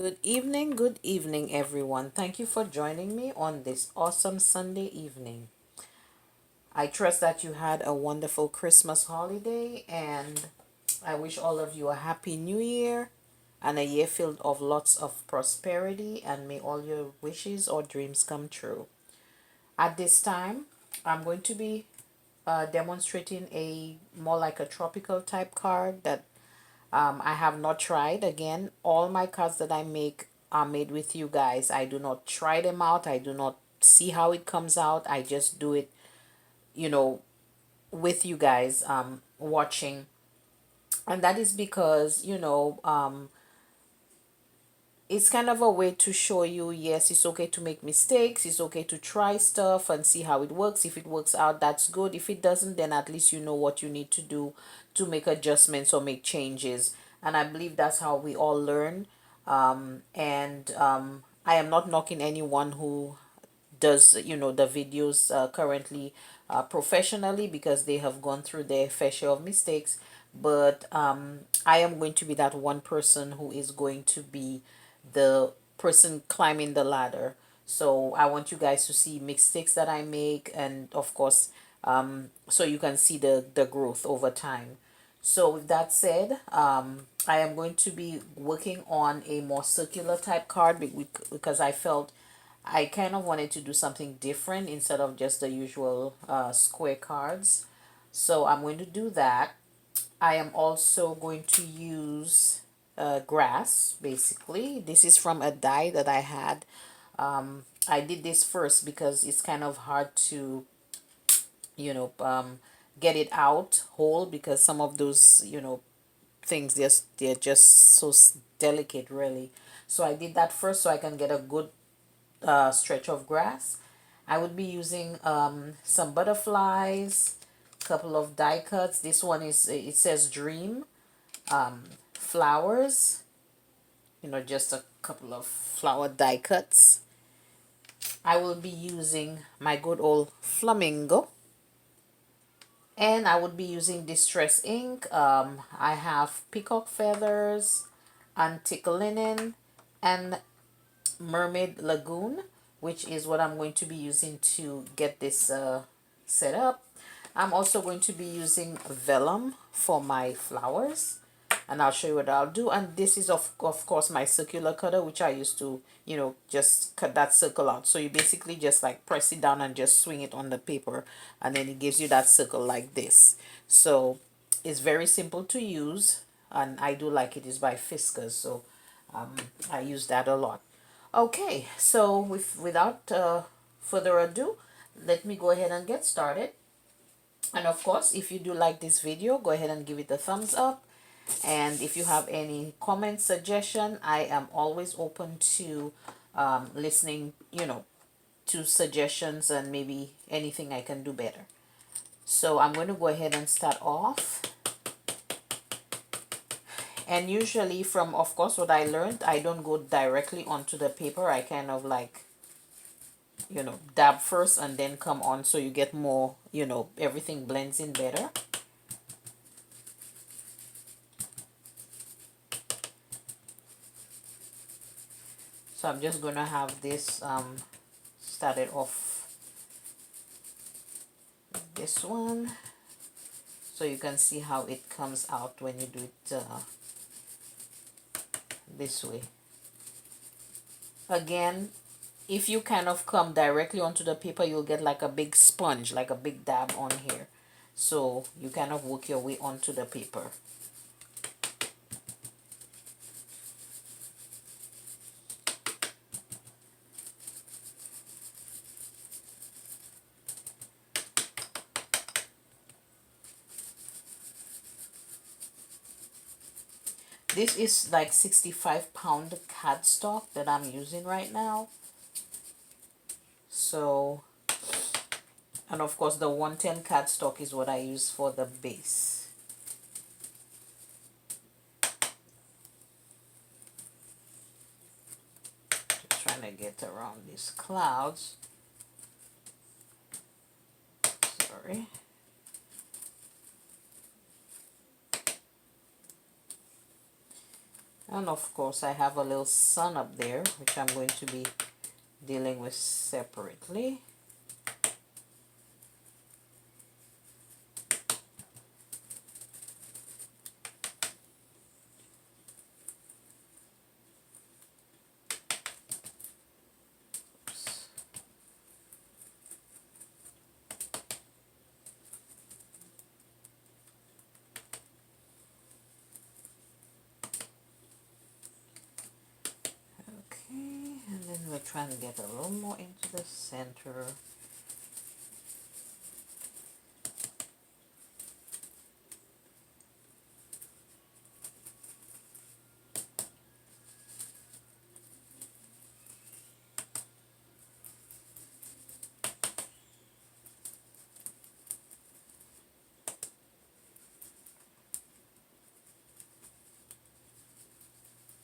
good evening, everyone. Thank you for joining me on this awesome Sunday evening. I trust that you had a wonderful Christmas holiday, and I wish all of you a happy new year and a year filled of lots of prosperity, and may all your wishes or dreams come true. At this time, I'm going to be demonstrating a more like a tropical type card that I have not tried. Again, all my cards that I make are made with you guys. I do not try them out. I do not see how it comes out. I just do it, you know, with you guys watching. And that is because, it's kind of a way to show you, yes, it's okay to make mistakes. It's okay to try stuff and see how it works. If it works out, that's good. If it doesn't, then at least you know what you need to do to make adjustments or make changes. And I believe that's how we all learn. And I am not knocking anyone who does the videos currently professionally, because they have gone through their fair share of mistakes. But I am going to be that one person who is going to be the person climbing the ladder. So I want you guys to see mistakes that I make, and of course, so you can see the growth over time. So with that said, I am going to be working on a more circular type card, because I felt I kind of wanted to do something different instead of just the usual square cards. So I'm going to do that. I am also going to use grass, basically. This is from a die that I had. I did this first because it's kind of hard to, you know, um, get it out whole, because some of those, things, they're just so delicate, really. So I did that first so I can get a good stretch of grass. I would be using some butterflies, couple of die cuts. This one is, it says dream, flowers, just a couple of flower die cuts. I will be using my good old flamingo, and I would be using distress ink. I have peacock feathers, antique linen, and mermaid lagoon, which is what I'm going to be using to get this set up. I'm also going to be using vellum for my flowers, and I'll show you what I'll do. And this is of course my circular cutter, which I used to just cut that circle out. So you basically just like press it down and just swing it on the paper, and then it gives you that circle like this. So it's very simple to use, and I do like it. Is by Fiskars, so I use that a lot. Okay, so without further ado, let me go ahead and get started. And of course, if you do like this video, go ahead and give it a thumbs up. And if you have any comment, suggestion, I am always open to listening, to suggestions and maybe anything I can do better. So I'm going to go ahead and start off. And usually, from of course what I learned, I don't go directly onto the paper. I kind of like, dab first and then come on, so you get more, everything blends in better. So I'm just gonna have this started off, this one, so you can see how it comes out when you do it this way. Again, if you kind of come directly onto the paper, you'll get like a big sponge, like a big dab on here. So you kind of work your way onto the paper. This is like 65-pound cardstock that I'm using right now. So, and of course the 110 cardstock is what I use for the base. Just trying to get around these clouds. Sorry. And of course I have a little sun up there, which I'm going to be dealing with separately. Okay, and then we're trying to get a little more into the center.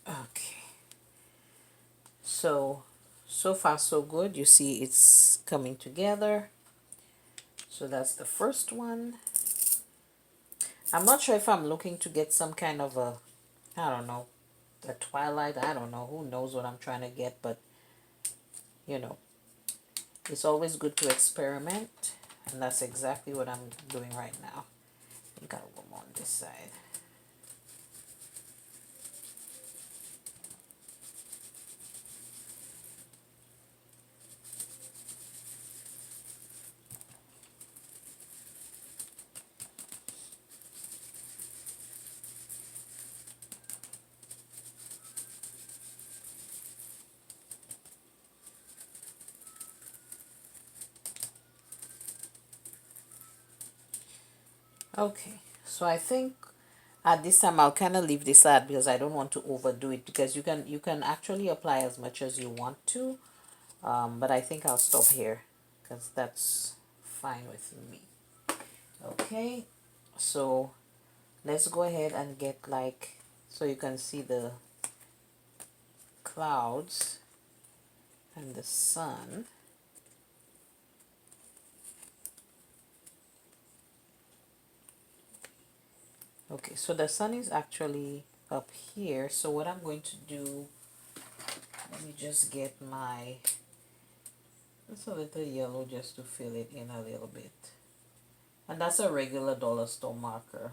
Okay, so far so good. You see it's coming together. So that's the first one. I'm not sure if I'm looking to get some kind of a, I don't know, a twilight. I don't know. Who knows what I'm trying to get, but you know, it's always good to experiment. And that's exactly what I'm doing right now. I think I'll go on this side. Okay, so I think at this time I'll kind of leave this out because I don't want to overdo it, because you can actually apply as much as you want to, but I think I'll stop here because that's fine with me. Okay, so let's go ahead and get, like, so you can see the clouds and the sun. Okay, so the sun is actually up here. So what I'm going to do, let me just get my, just a little yellow just to fill it in a little bit. And that's a regular dollar store marker.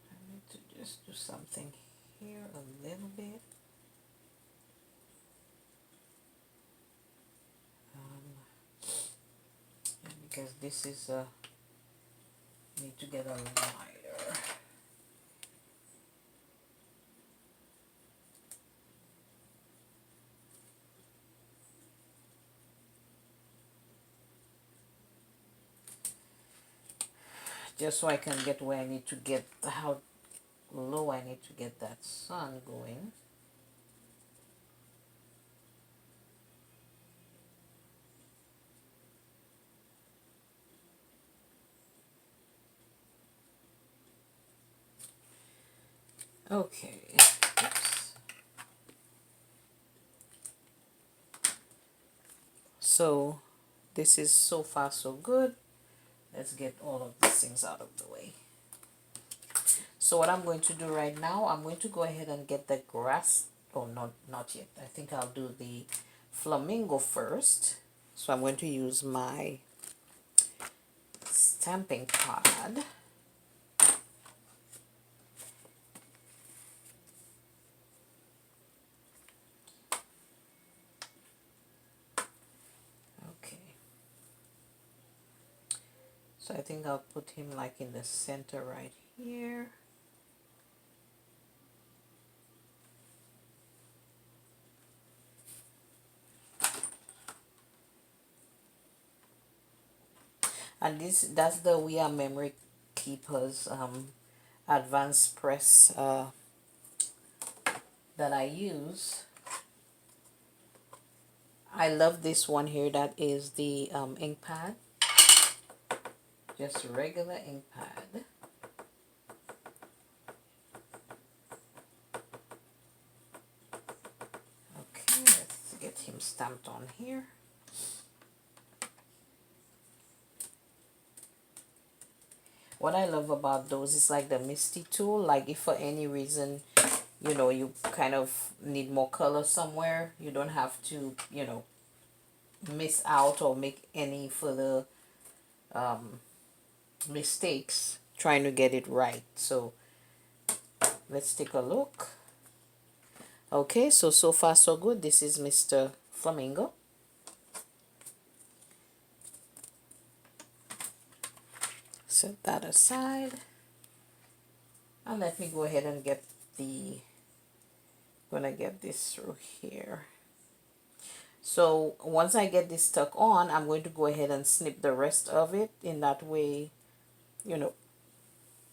I need to just do something here a little bit. Because this is a, need to get a lighter. Just so I can get where I need to get, how low I need to get that sun going. Okay. Oops. So this is so far so good. Let's get all of these things out of the way. So what I'm going to do right now, I'm going to go ahead and get the grass. Oh, not yet. I think I'll do the flamingo first. So I'm going to use my stamping pad. Okay. So I think I'll put him like in the center right here. And that's the We Are Memory Keepers advanced press that I use. I love this one here, that is the ink pad. Just a regular ink pad. him stamped on here. What I love about those is like the Misty tool, like if for any reason, you know, you kind of need more color somewhere, you don't have to, you know, miss out or make any further mistakes trying to get it right. So let's take a look. Okay, so far so good. This is Mr. Flamingo. Set that aside. And let me go ahead and get the, gonna get this through here. So once I get this stuck on, I'm going to go ahead and snip the rest of it. In that way, you know,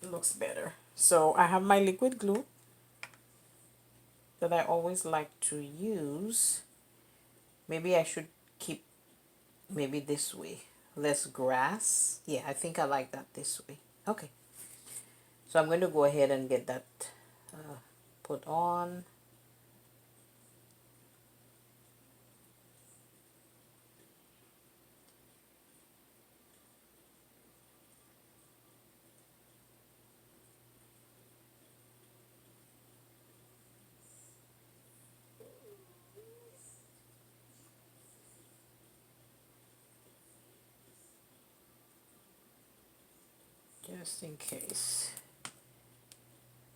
it looks better. So I have my liquid glue that I always like to use. Maybe I should keep maybe this way. Less grass. Yeah, I think I like that this way. Okay. So I'm going to go ahead and get that put on. Just in case.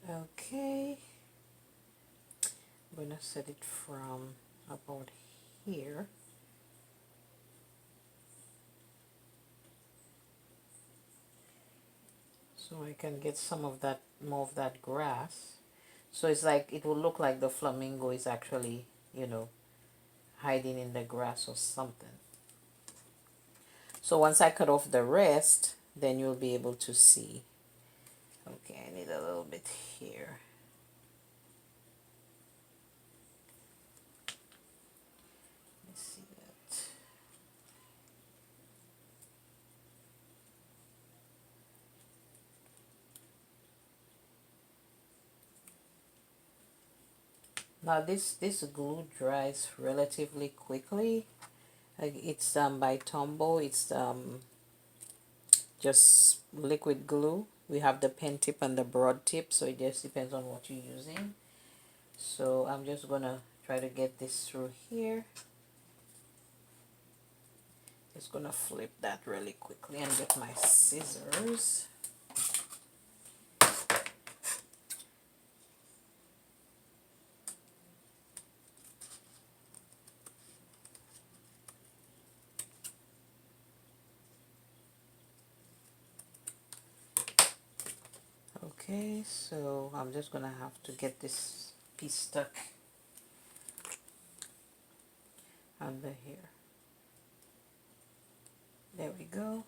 Okay. I'm going to set it from about here. So I can get some of that, more of that grass. So it's like, it will look like the flamingo is actually, you know, hiding in the grass or something. So once I cut off the rest, then you'll be able to see. Okay, I need a little bit here. Let's see that. Now this glue dries relatively quickly. It's by Tombow. It's just liquid glue. We have the pen tip and the broad tip, so it just depends on what you're using. So I'm just gonna try to get this through here. Just gonna flip that really quickly and get my scissors. Okay, so I'm just gonna have to get this piece stuck under here. There we go.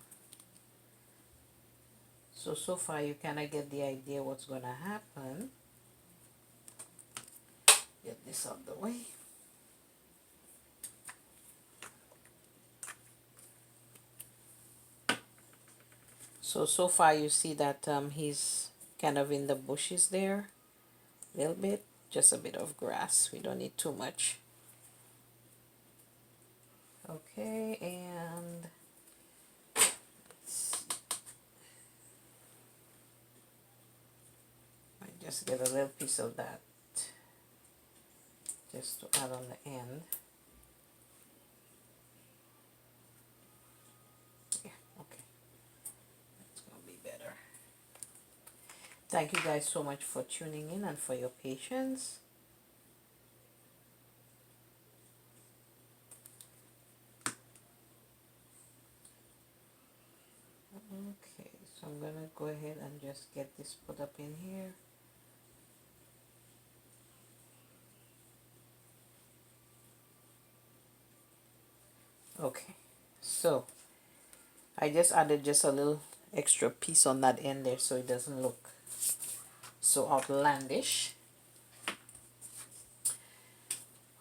So far you kind of get the idea what's gonna happen. Get this out of the way. So far you see that he's kind of in the bushes there, a little bit, just a bit of grass. We don't need too much. Okay, and I just get a little piece of that just to add on the end. Yeah, okay, that's gonna be better. Thank you guys so much for tuning in and for your patience. Okay, so I'm gonna go ahead and just get this put up in here. Okay, so I just added just a little extra piece on that end there so it doesn't look so outlandish.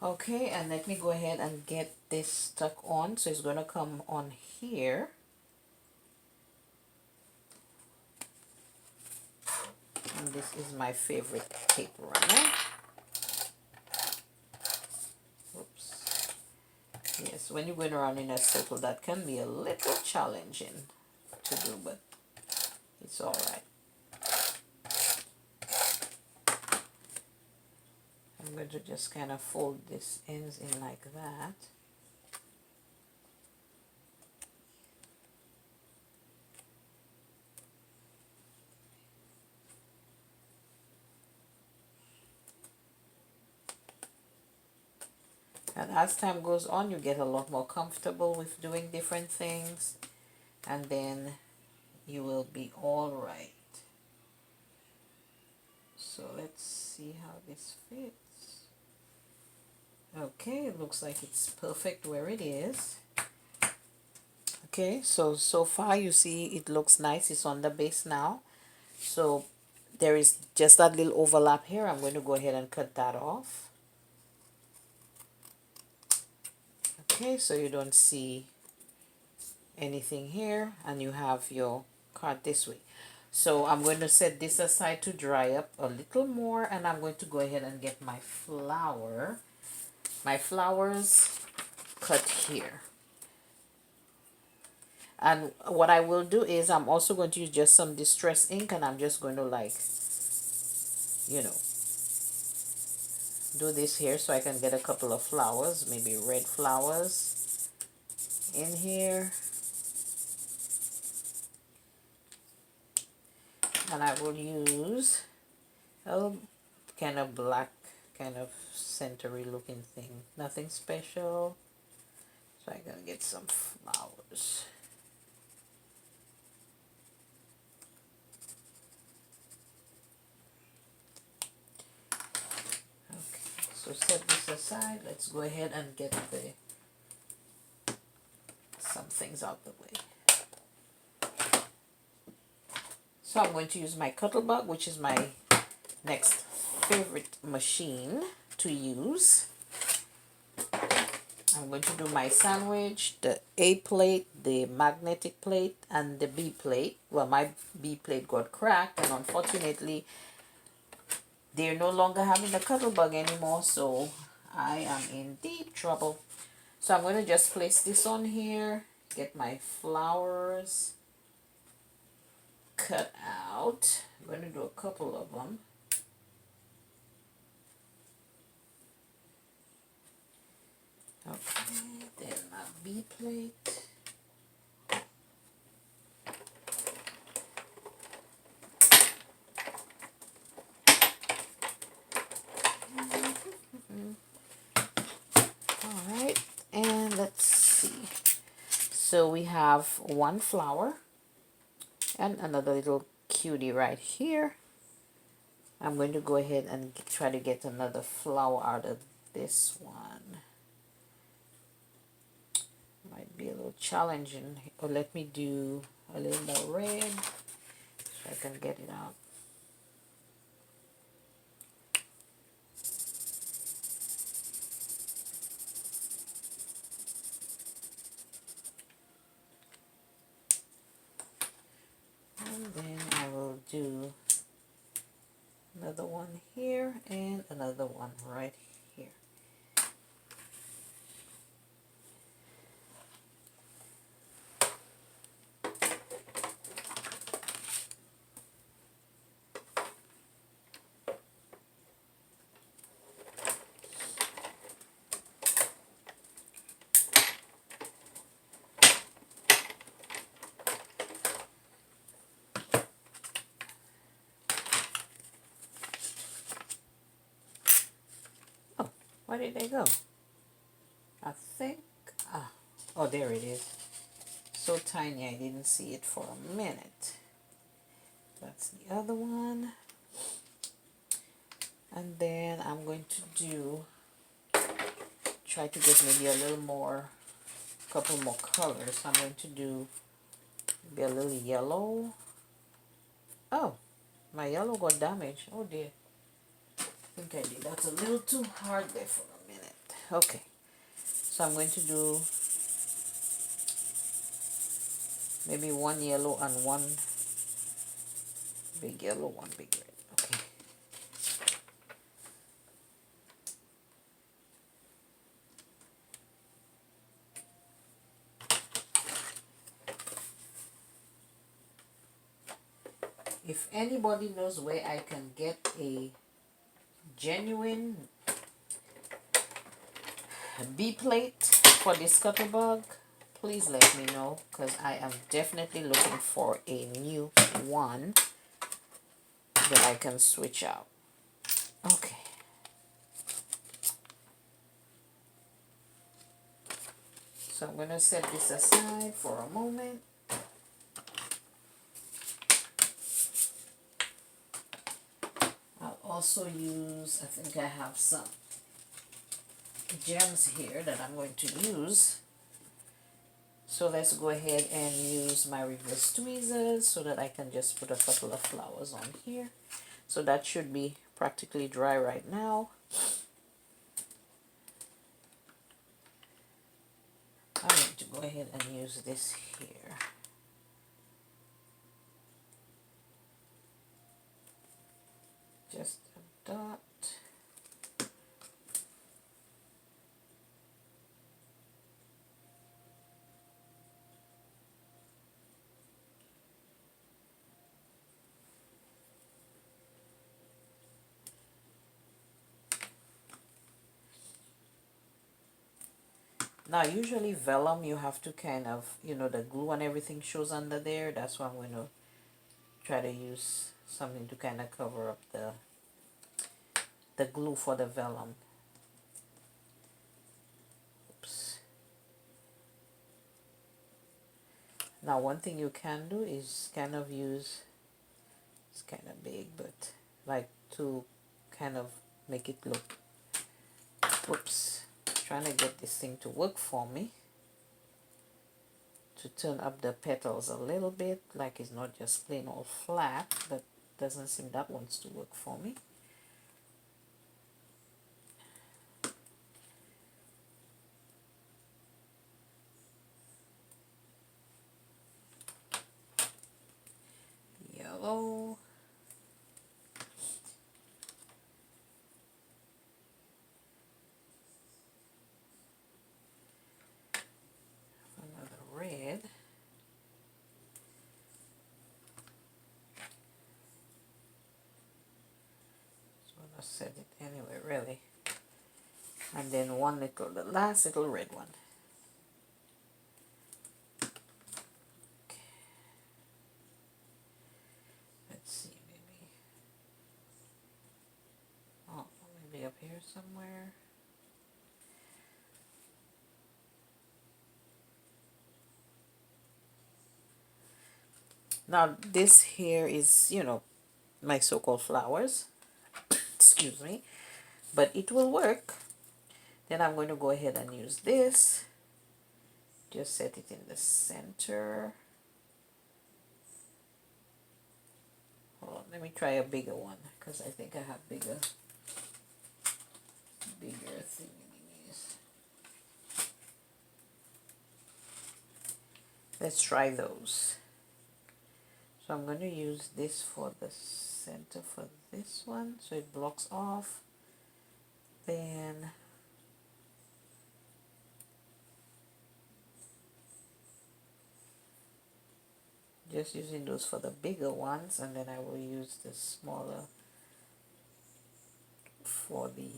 Okay, and let me go ahead and get this stuck on. So it's gonna come on here. And this is my favorite tape runner. Oops. So when you're going around in a circle, that can be a little challenging to do, but it's all right. I'm going to just kind of fold this ends in like that. And as time goes on, you get a lot more comfortable with doing different things, and then you will be all right. So let's see how this fits. Okay, it looks like it's perfect where it is. Okay, so far you see it looks nice. It's on the base now. So there is just that little overlap here. I'm going to go ahead and cut that off. Okay, so you don't see anything here, and you have your card this way. So I'm going to set this aside to dry up a little more, and I'm going to go ahead and get my flower. My flowers cut here. And what I will do is I'm also going to use just some distress ink, and I'm just going to, like, you know, do this here so I can get a couple of flowers, maybe red flowers in here. And I will use a kind of black, kind of centery looking thing. Nothing special. So I'm gonna get some flowers. Okay, so set this aside. Let's go ahead and get some things out the way. So I'm going to use my Cuttlebug, which is my next favorite machine to use. I'm going to do my sandwich, the A plate, the magnetic plate, and the B plate. Well, my B plate got cracked, and unfortunately they're no longer having the Cuttlebug anymore, so I am in deep trouble. So I'm going to just place this on here, get my flowers cut out. I'm going to do a couple of them. Okay, then my B plate. All right, and let's see. So we have one flower and another little cutie right here. I'm going to go ahead and try to get another flower out of this one. Might be a little challenging. Or let me do a little more red so I can get it out. And then I will do another one here and another one right here. Oh, where did they go? I think, oh, there it is. So tiny I didn't see it for a minute. That's the other one. And then I'm going to try to get maybe a little more, couple more colors. I'm going to do maybe a little yellow. Oh, my yellow got damaged. Oh dear. I think I did that a little too hard there for a minute. Okay, so I'm going to do maybe one yellow and one big yellow, one big red. Okay. If anybody knows where I can get a genuine B plate for this Cuttlebug, please let me know, because I am definitely looking for a new one that I can switch out. Okay. So I'm going to set this aside for a moment. I'll also use, I think I have some gems here that I'm going to use. So let's go ahead and use my reverse tweezers so that I can just put a couple of flowers on here. So that should be practically dry right now. I'm going to go ahead and use this here. Just a dot. Now usually vellum you have to kind of, you know, the glue and everything shows under there. That's why I'm going to try to use something to kind of cover up the glue for the vellum. Oops. Now one thing you can do is kind of use, it's kind of big, but like to kind of make it look, whoops, trying to get this thing to work for me, to turn up the petals a little bit, like it's not just plain old flat, but doesn't seem that wants to work for me. Yellow. Another red. So I'm gonna set it anyway, really. And then one little, the last little red one. Okay. Let's see, maybe. Oh, maybe up here somewhere. Now this here is, you know, my so-called flowers. Excuse me. But it will work. Then I'm going to go ahead and use this. Just set it in the center. Hold on, let me try a bigger one, because I think I have bigger thingies. Let's try those. So I'm going to use this for the center for this one, so it blocks off. Then just using those for the bigger ones, and then I will use the smaller for the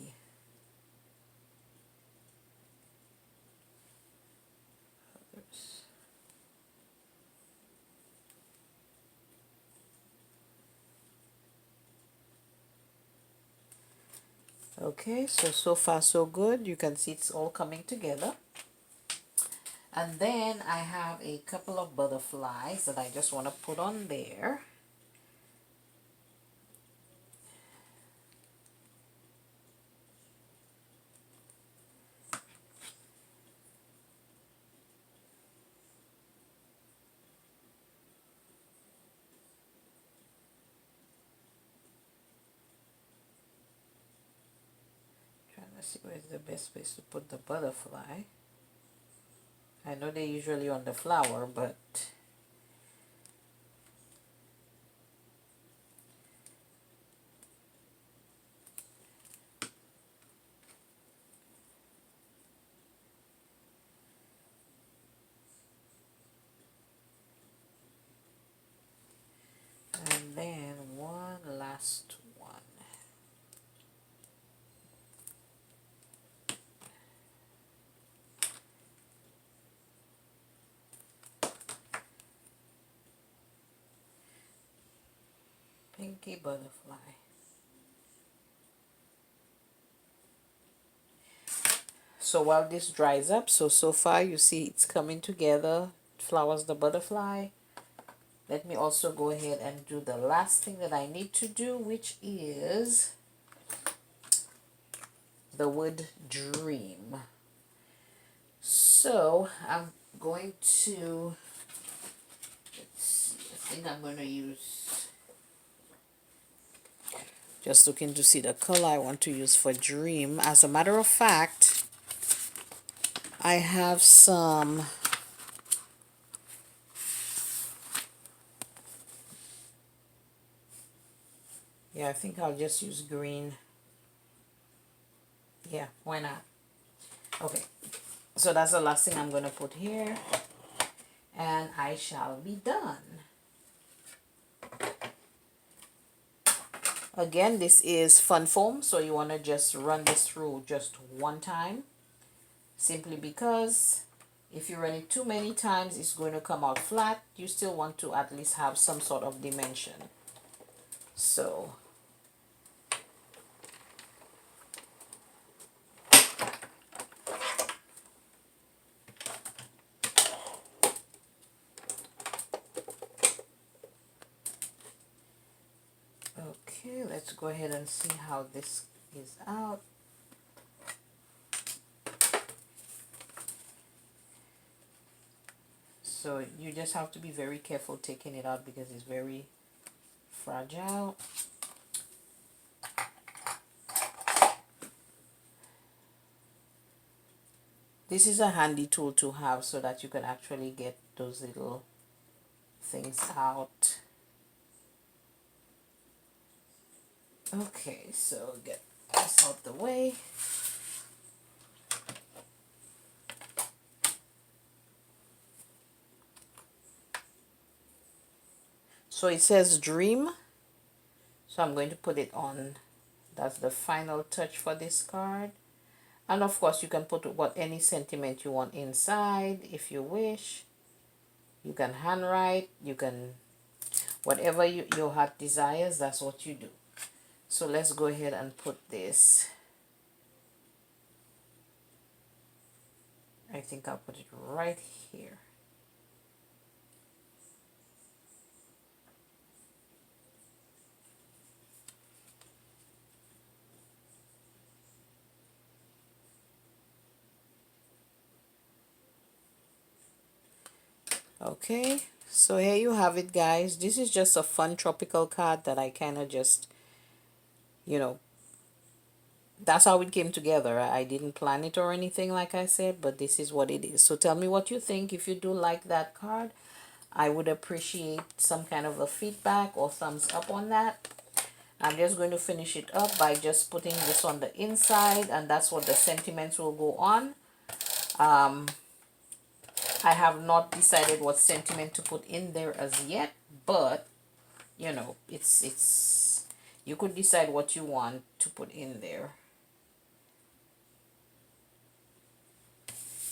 others. Okay, so far so good. You can see it's all coming together. And then I have a couple of butterflies that I just want to put on there. Trying to see where's the best place to put the butterfly. I know they're usually on the flower, but and then Pinky butterfly. So while this dries up, so far you see it's coming together, flowers the butterfly. Let me also go ahead and do the last thing that I need to do, which is the word dream. So I'm going to, let's see, I think I'm going to use, just looking to see the color I want to use for dream. As a matter of fact, I have some, yeah, I think I'll just use green. Yeah, why not? Okay, so that's the last thing I'm going to put here, and I shall be done. Again, this is fun foam, so you want to just run this through just one time, simply because if you run it too many times, it's going to come out flat. You still want to at least have some sort of dimension. So okay, let's go ahead and see how this is out. So you just have to be very careful taking it out because it's very fragile. This is a handy tool to have so that you can actually get those little things out. Okay, so get this out the way. So it says dream, so I'm going to put it on. That's the final touch for this card. And of course you can put what any sentiment you want inside if you wish. You can handwrite, you can, whatever your heart desires, that's what you do. So let's go ahead and put this. I think I'll put it right here. Okay, so here you have it, guys. This is just a fun tropical card that I kind of just, you know, that's how it came together. I didn't plan it or anything, like I said, but this is what it is. So tell me what you think. If you do like that card, I would appreciate some kind of a feedback or thumbs up on that. I'm just going to finish it up by just putting this on the inside, and that's what the sentiments will go on. I have not decided what sentiment to put in there as yet, but you know, it's you could decide what you want to put in there.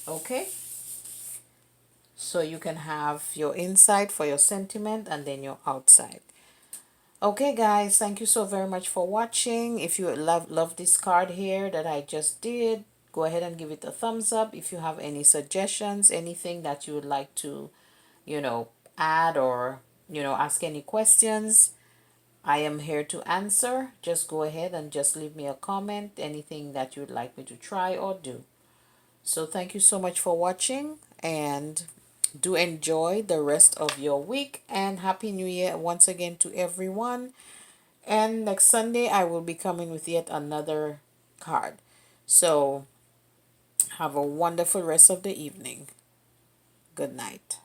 Okay, so you can have your inside for your sentiment and then your outside. Okay guys, thank you so very much for watching. If you love this card here that I just did, go ahead and give it a thumbs up. If you have any suggestions, anything that you would like to, you know, add or, you know, ask any questions, I am here to answer. Just go ahead and just leave me a comment, anything that you would like me to try or do. So thank you so much for watching, and do enjoy the rest of your week, and Happy New Year once again to everyone. And next Sunday I will be coming with yet another card. So have a wonderful rest of the evening. Good night.